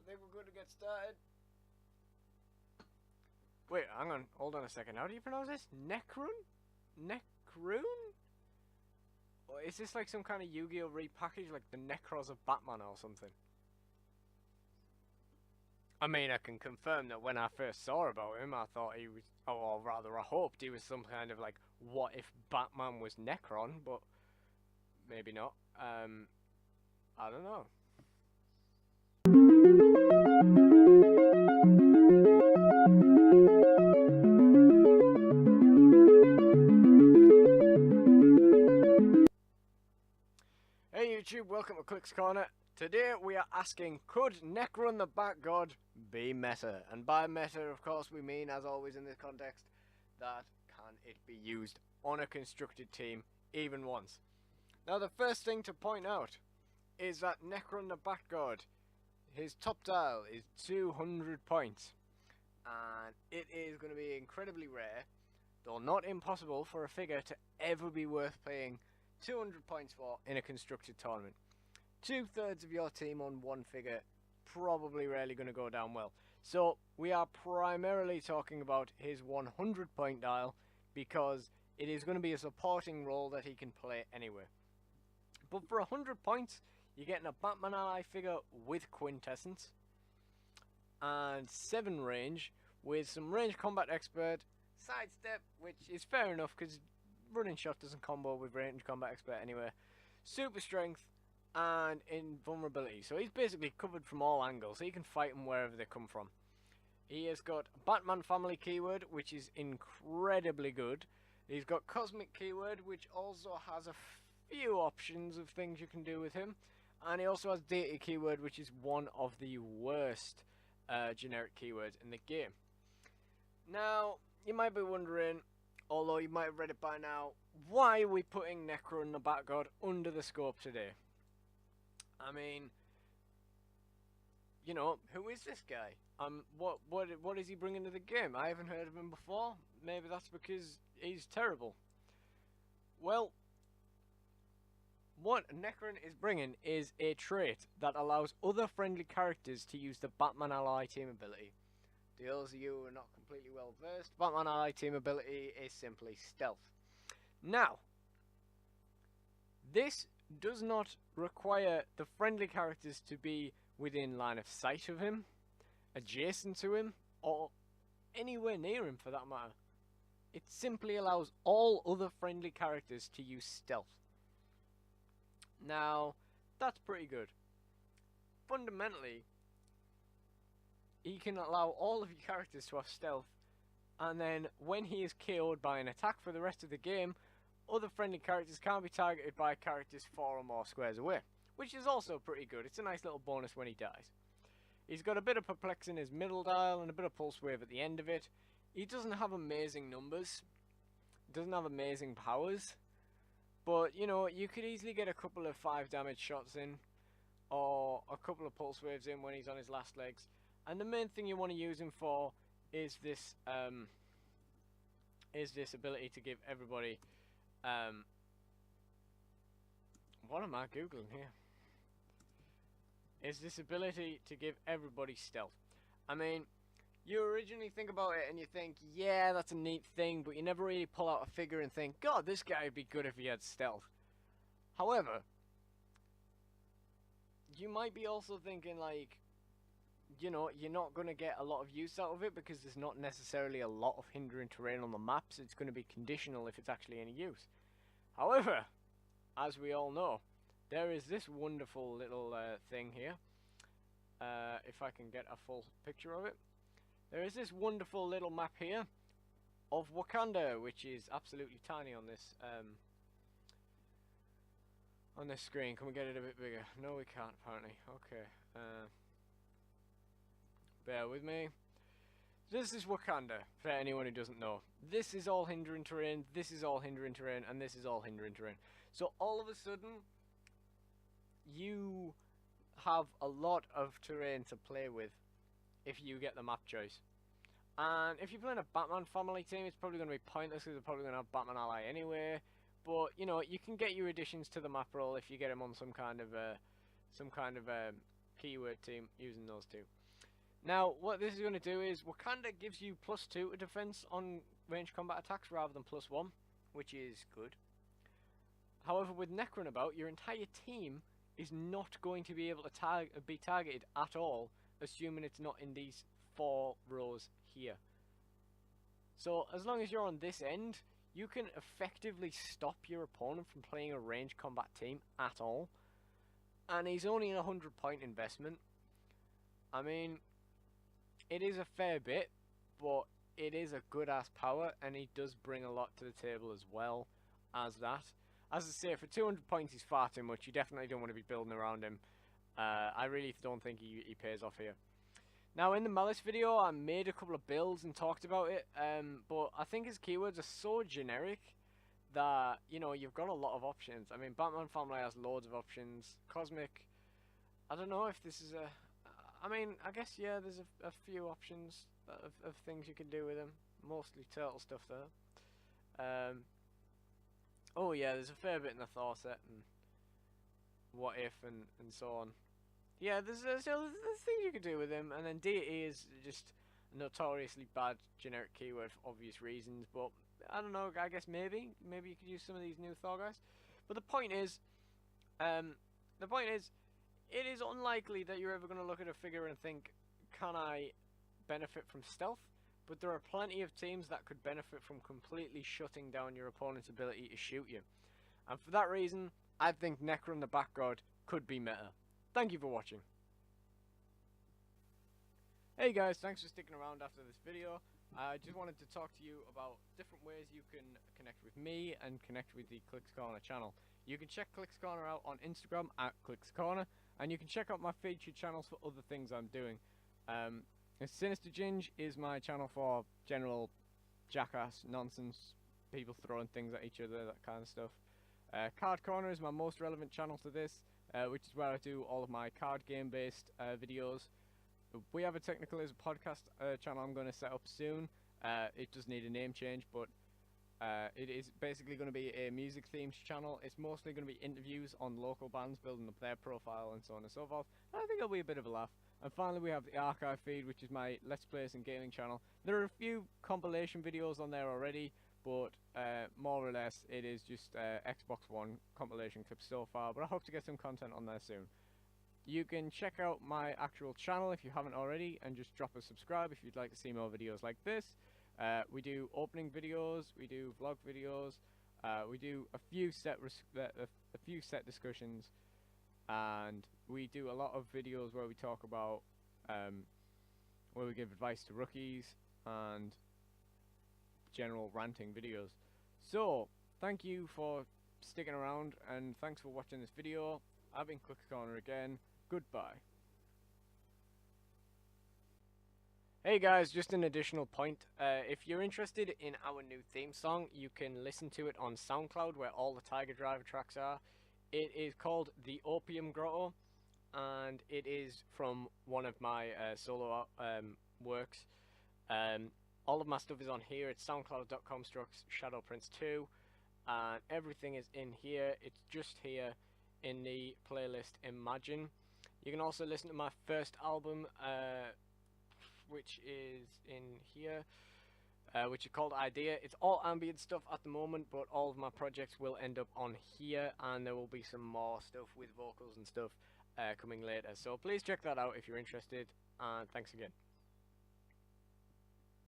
think we're good to get started. Wait, hang on, hold on a second. How do you pronounce this? Nekhrun? Nekhrun? Or is this like some kind of Yu-Gi-Oh repackage, like the Necros of Batman or something? I mean, I can confirm that when I first saw about him, I thought he was, or rather I hoped he was some kind of like, what if Batman was Nekhrun, but maybe not. I don't know. Hey YouTube, welcome to Clix Corner. Today we are asking, could Nekhrun the Bat God be meta? And by meta, of course, we mean, as always in this context, that can it be used on a constructed team even once? Now the first thing to point out is that Nekhrun the Bat God, his top dial is 200 points. And it is going to be incredibly rare, though not impossible, for a figure to ever be worth paying 200 points for in a constructed tournament. 2/3 of your team on one figure, probably rarely going to go down well. So we are primarily talking about his 100 point dial, because it is going to be a supporting role that he can play anywhere. But for 100 points, you're getting a Batman ally figure with Quintessence, and 7 range, with some range combat expert, sidestep, which is fair enough because running shot doesn't combo with range combat expert anyway, super strength, and invulnerability. So he's basically covered from all angles. He can fight them wherever they come from. He has got Batman family keyword, which is incredibly good. He's got cosmic keyword, which also has a few options of things you can do with him. And he also has deity keyword, which is one of the worst generic keywords in the game. Now, you might be wondering, although you might have read it by now, why are we putting Nekhrun the Bat God under the scope today? I mean, you know, who is this guy? What is he bringing to the game? I haven't heard of him before. Maybe that's because he's terrible. Well, what Nekhrun is bringing is a trait that allows other friendly characters to use the Batman ally team ability. To those of you who are not completely well versed, Batman ally team ability is simply stealth. Now, this does not require the friendly characters to be within line of sight of him, adjacent to him, or anywhere near him for that matter. It simply allows all other friendly characters to use stealth. Now, that's pretty good. Fundamentally, he can allow all of your characters to have stealth, and then when he is KO'd by an attack for the rest of the game, other friendly characters can't be targeted by characters 4 or more squares away, which is also pretty good. It's a nice little bonus when he dies. He's got a bit of perplex in his middle dial and a bit of pulse wave at the end of it. He doesn't have amazing numbers, doesn't have amazing powers, but you know, you could easily get a couple of 5 damage shots in, or a couple of pulse waves in when he's on his last legs. And the main thing you want to use him for is this ability to give everybody what am I googling here? Is this ability to give everybody stealth. I mean, you originally think about it and you think, yeah, that's a neat thing, but you never really pull out a figure and think, God, this guy would be good if he had stealth. However, you might be also thinking, like, you know, you're not going to get a lot of use out of it because there's not necessarily a lot of hindering terrain on the maps. It's going to be conditional if it's actually any use. However, as we all know, there is this wonderful little thing here. If I can get a full picture of it. There is this wonderful little map here of Wakanda, which is absolutely tiny on this screen. Can we get it a bit bigger? No, we can't, apparently. Okay. Bear with me. This is Wakanda, for anyone who doesn't know. This is all hindering terrain, this is all hindering terrain, and this is all hindering terrain. So all of a sudden, you have a lot of terrain to play with if you get the map choice. And if you're playing a Batman family team, it's probably going to be pointless because they're probably going to have Batman ally anyway. But, you know, you can get your additions to the map roll if you get them on some kind of keyword team using those two. Now, what this is going to do is Wakanda gives you +2 to defense on ranged combat attacks rather than +1, which is good. However, with Nekhrun about, your entire team is not going to be able to be targeted at all, assuming it's not in these 4 rows here. So, as long as you're on this end, you can effectively stop your opponent from playing a ranged combat team at all. And he's only a 100-point investment. I mean, it is a fair bit, but it is a good-ass power, and he does bring a lot to the table as well as that. As I say, for 200 points he's far too much. You definitely don't want to be building around him. I really don't think he pays off here. Now, in the Malice video, I made a couple of builds and talked about it, but I think his keywords are so generic that, you know, you've got a lot of options. I mean, Batman Family has loads of options. Cosmic, I don't know if this is a... I mean, I guess, yeah, there's a few options of things you can do with him. Mostly turtle stuff, though. Oh, yeah, there's a fair bit in the Thor set, and What If, and so on. Yeah, there's things you can do with him, and then deity is just a notoriously bad generic keyword for obvious reasons, but I don't know, I guess maybe you could use some of these new Thor guys. But the point is, it is unlikely that you're ever going to look at a figure and think, can I benefit from stealth? But there are plenty of teams that could benefit from completely shutting down your opponent's ability to shoot you. And for that reason, I think Nekhrun the Bat God could be meta. Thank you for watching. Hey guys, thanks for sticking around after this video. I just wanted to talk to you about different ways you can connect with me and connect with the Clix Corner channel. You can check Clix Corner out on Instagram at Clix Corner, and you can check out my featured channels for other things I'm doing. Sinister Ginge is my channel for general jackass nonsense, people throwing things at each other, that kind of stuff. Card Corner is my most relevant channel to this, which is where I do all of my card game based videos. We Have a Technical is a podcast channel I'm going to set up soon. It does need a name change, but it is basically going to be a music themed channel. It's mostly going to be interviews on local bands, building up their profile and so on and so forth. I think it'll be a bit of a laugh. And finally we have the archive feed, which is my Let's Plays and gaming channel. There are a few compilation videos on there already, but more or less it is just Xbox One compilation clips so far, but I hope to get some content on there soon. You can check out my actual channel if you haven't already, and just drop a subscribe if you'd like to see more videos like this. We do opening videos, we do vlog videos, we do a few set discussions, and we do a lot of videos where we talk about where we give advice to rookies and general ranting videos. So thank you for sticking around, and thanks for watching this video. I've been Clix Corner again. Goodbye. Hey guys, just an additional point. If you're interested in our new theme song, you can listen to it on SoundCloud, where all the Tiger Driver tracks are. It is called The Opium Grotto, and it is from one of my solo works. All of my stuff is on here. It's soundcloud.com/shadowprince2, and everything is in here. It's just here in the playlist Imagine. You can also listen to my first album, which is in here, which is called Idea. It's all ambient stuff at the moment, but all of my projects will end up on here, and there will be some more stuff with vocals and stuff coming later. So please check that out if you're interested, and thanks again.